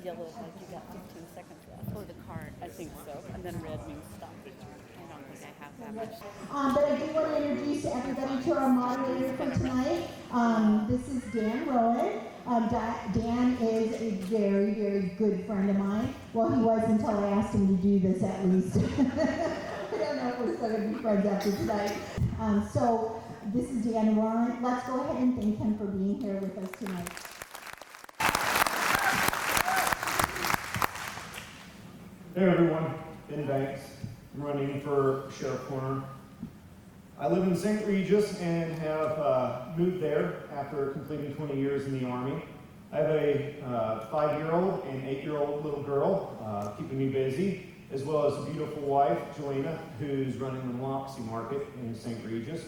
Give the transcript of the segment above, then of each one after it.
Yellow is like you got 15 seconds left. Oh, the card. I think so. And then red means stop. I don't think I have that much. But I do want to introduce everybody to our moderator for tonight. This is Dan Rowan. Dan is a very, very good friend of mine. Well, he was until I asked him to do this at least. I don't know if we're still going to be friends after tonight. So this is Dan Rowan. Let's go ahead and thank him for being here with us tonight. Hey everyone, Ben Banks. I'm running for Sheriff Corner. I live in St. Regis and have moved there after completing 20 years in the Army. I have a 5-year-old and 8-year-old little girl keeping me busy, as well as a beautiful wife, Jelena, who's running the Moxie Market in St. Regis.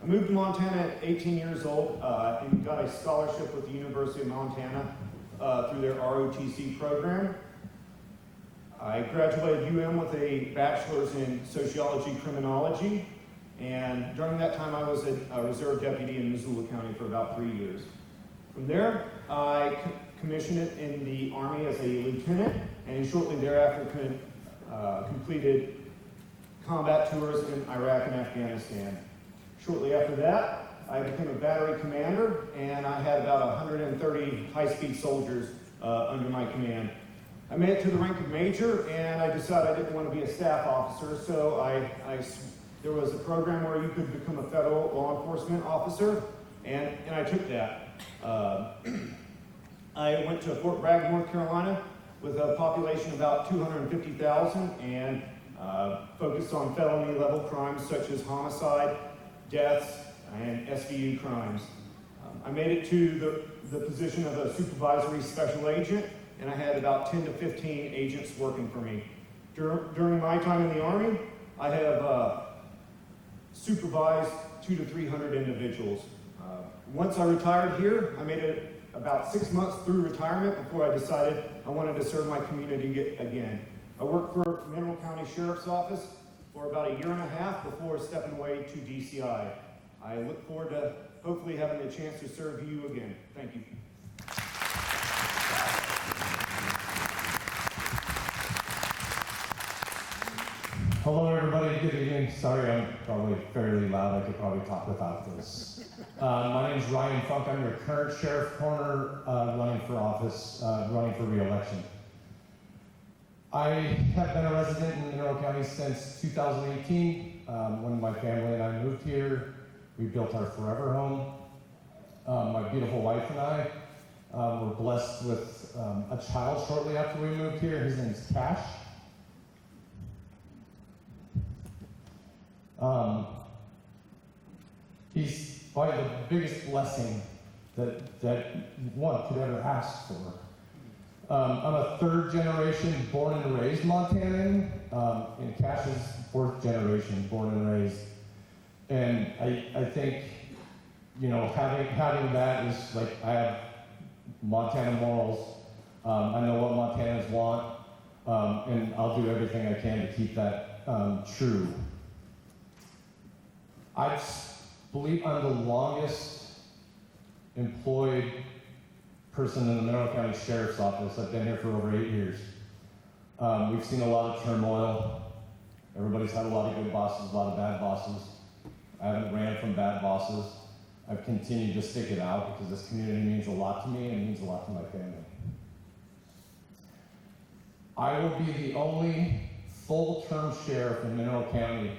I moved to Montana at 18 years old and got a scholarship with the University of Montana through their ROTC program. I graduated UM with a bachelor's in sociology criminology, and during that time I was a reserve deputy in Missoula County for about 3 years. From there, I commissioned in the Army as a lieutenant, and shortly thereafter completed combat tours in Iraq and Afghanistan. Shortly after that, I became a battery commander, and I had about 130 high-speed soldiers under my command. I made it to the rank of major, and I decided I didn't want to be a staff officer, so there was a program where you could become a federal law enforcement officer, and I took that. I went to Fort Bragg, North Carolina, with a population of about 250,000, and focused on felony-level crimes such as homicide, deaths, and SVU crimes. I made it to the position of a supervisory special agent, and I had about 10 to 15 agents working for me. During my time in the Army, I have supervised 200 to 300 individuals. Once I retired here, I made it about 6 months through retirement before I decided I wanted to serve my community again. I worked for Mineral County Sheriff's Office for about 1.5 years before stepping away to DCI. I look forward to hopefully having the chance to serve you again. Thank you. Hello everybody, good evening. Sorry I'm probably fairly loud, I could probably talk without this. My name is Ryan Funke, I'm your current Sheriff Corner running for office, running for re-election. I have been a resident in Mineral County since 2018, when my family and I moved here. We built our forever home. My beautiful wife and I were blessed with a child shortly after we moved here. His name is Cash. He's probably the biggest blessing that one could ever ask for. I'm a 3rd generation born and raised Montanan, and Cash is 4th generation born and raised. And I think, you know, having that is like, I have Montana morals. I know what Montanans want, and I'll do everything I can to keep that true. I believe I'm the longest employed person in the Mineral County Sheriff's Office. I've been here for over 8 years. We've seen a lot of turmoil. Everybody's had a lot of good bosses, a lot of bad bosses. I haven't ran from bad bosses. I've continued to stick it out because this community means a lot to me and it means a lot to my family. I will be the only full-term sheriff in Mineral County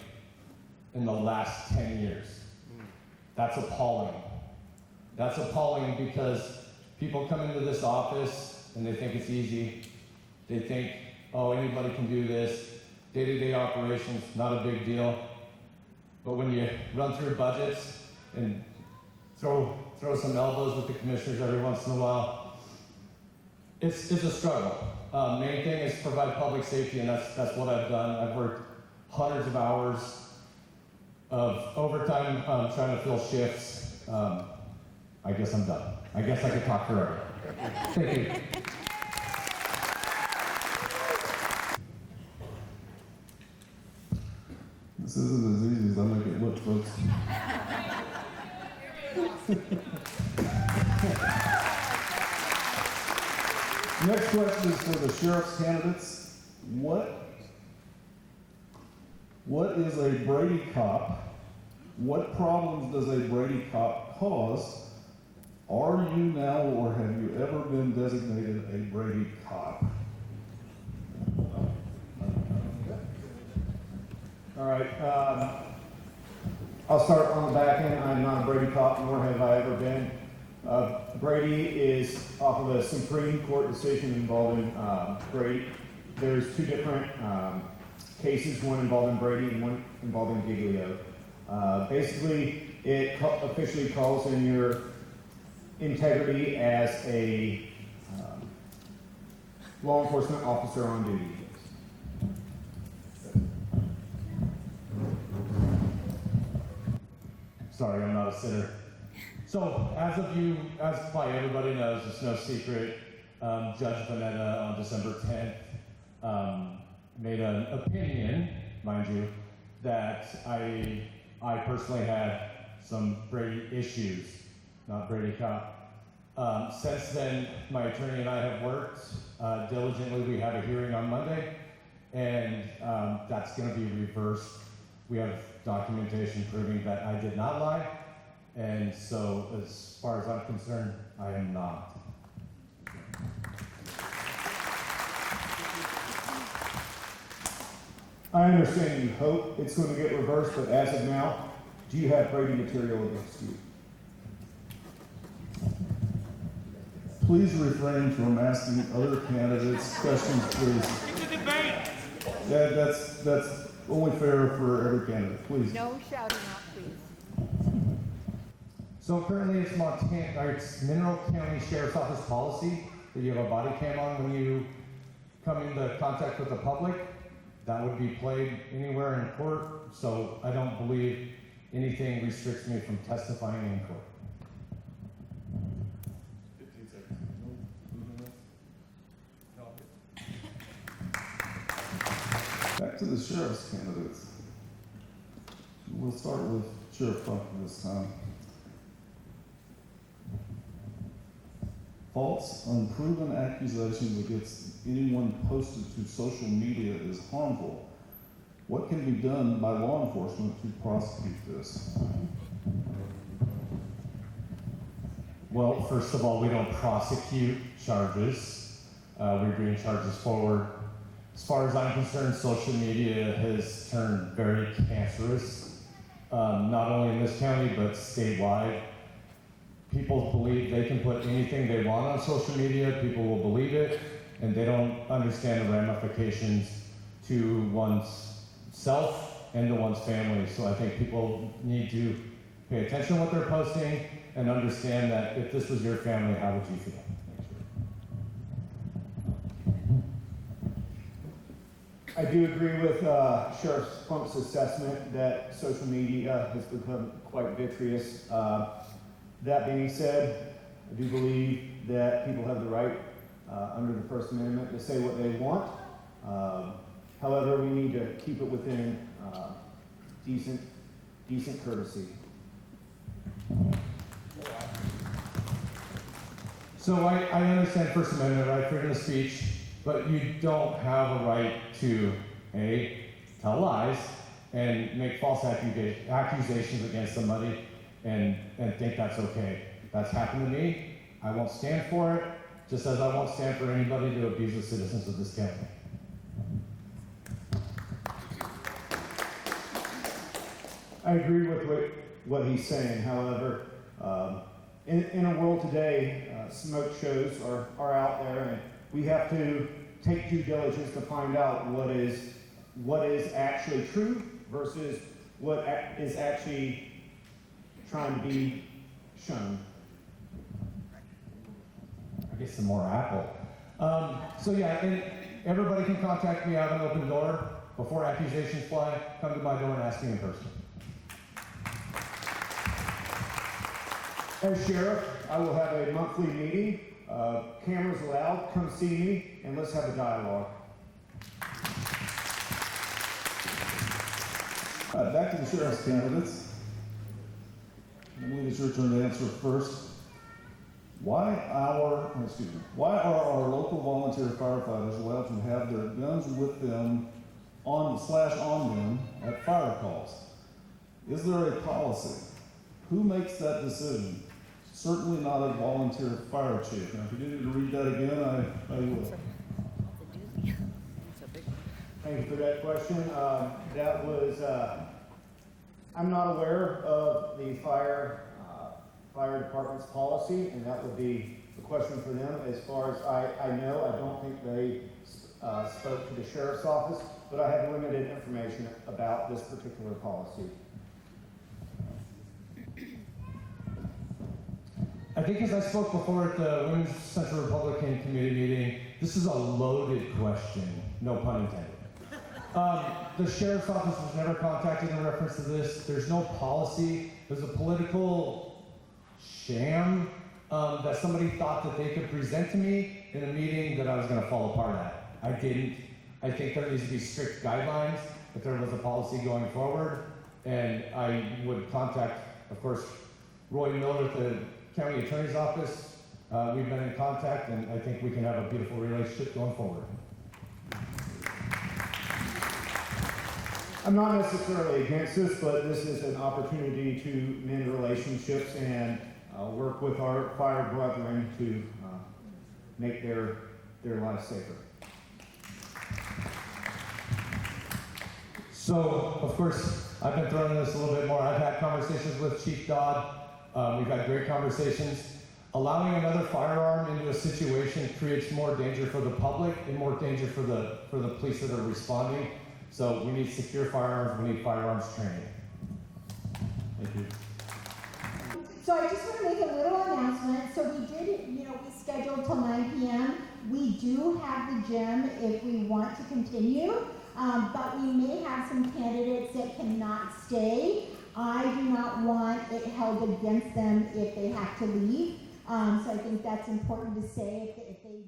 in the last 10 years. That's appalling. That's appalling because people come into this office and they think it's easy. They think, oh, anybody can do this. Day-to-day operations, not a big deal. But when you run through budgets and throw some elbows with the commissioners every once in a while, it's a struggle. Main thing is provide public safety, and that's what I've done. I've worked hundreds of hours of overtime trying to fill shifts. I guess I'm done. I guess I could talk forever. Thank you. This isn't as easy as I make it look, folks. Next question is for the sheriff's candidates. What is a Brady cop? What problems does a Brady cop cause? Are you now or have you ever been designated a Brady cop? All right. I'll start on the back end. I'm not a Brady cop, nor have I ever been. Brady is off of a Supreme Court decision involving Brady. There's two different cases, one involving Brady and one involving Giglio. Basically, it officially calls in your integrity as a law enforcement officer on duty. Sorry, I'm not a sitter. So, as probably everybody knows, it's no secret, Judge Vanetta on December 10th made an opinion, mind you, that I personally had some Brady issues, not Brady cop. Since then, my attorney and I have worked diligently. We have a hearing on Monday, and that's going to be reversed. We have documentation proving that I did not lie, and so as far as I'm concerned, I am not. I understand you hope it's going to get reversed, but as of now, do you have Brady material against you? Please refrain from asking other candidates questions, please. It's a debate. Yeah, that's only fair for every candidate, please. No shouting out, please. So currently it's it's Mineral County Sheriff's Office policy that you have a body cam on when you come into contact with the public. That would be played anywhere in court, so I don't believe anything restricts me from testifying in court. 15 seconds. Back to the sheriff's candidates. We'll start with Sheriff Funke this time. False, unproven accusations against anyone posted to social media is harmful. What can be done by law enforcement to prosecute this? Well, first of all, we don't prosecute charges. We bring charges forward. As far as I'm concerned, social media has turned very cancerous, not only in this county, but statewide. People believe they can put anything they want on social media. People will believe it, and they don't understand the ramifications to one's self and to one's family. So I think people need to pay attention to what they're posting and understand that if this was your family, how would you feel? I do agree with Sheriff Funke's assessment that social media has become quite vitreous. That being said, I do believe that people have the right under the First Amendment to say what they want. However, we need to keep it within decent courtesy. So I understand First Amendment right, freedom of speech, but you don't have a right to, A, tell lies and make false accusations against somebody and think that's okay. That's happened to me. I won't stand for it, just as I won't stand for anybody to abuse the citizens of this county. I agree with what he's saying. However, in a world today, smoke shows are out there, and we have to take due diligence to find out what is actually true versus what is actually trying to be shown. I guess some more apple. So yeah, and everybody can contact me. I have an open door. Before accusations fly, come to my door and ask me in person. As sheriff, I will have a monthly meeting. Cameras allowed. Come see me, and let's have a dialogue. Back to the sheriff's candidates. I believe it's your turn to answer first. why are our local volunteer firefighters allowed to have their guns with them on them at fire calls? Is there a policy? Who makes that decision? Certainly not a volunteer fire chief. Now, if you need me to read that again, I will. That's a doozy. It's a big one. Thank you for that question. That was, I'm not aware of the fire department's policy, and that would be a question for them. As far as I know, I don't think they spoke to the sheriff's office, but I have limited information about this particular policy. I think as I spoke before at the Women's Central Republican Committee meeting, this is a loaded question, no pun intended. The sheriff's office was never contacted in reference to this. There's no policy. There's a political sham that somebody thought that they could present to me in a meeting that I was going to fall apart at. I didn't. I think there needs to be strict guidelines if there was a policy going forward, and I would contact, of course, Roy Miller at the County Attorney's Office. We've been in contact, and I think we can have a beautiful relationship going forward. I'm not necessarily against this, but this is an opportunity to mend relationships and work with our fire brethren to make their lives safer. So, Of course, I've been throwing this a little bit more. I've had conversations with Chief Dodd. We've had great conversations. Allowing another firearm into a situation creates more danger for the public and more danger for the police that are responding. So we need secure firearms. We need firearms training. Thank you. So I just want to make a little announcement. So we did, we scheduled till 9 p.m. We do have the gym if we want to continue, but we may have some candidates that cannot stay. I do not want it held against them if they have to leave. So I think that's important to say if they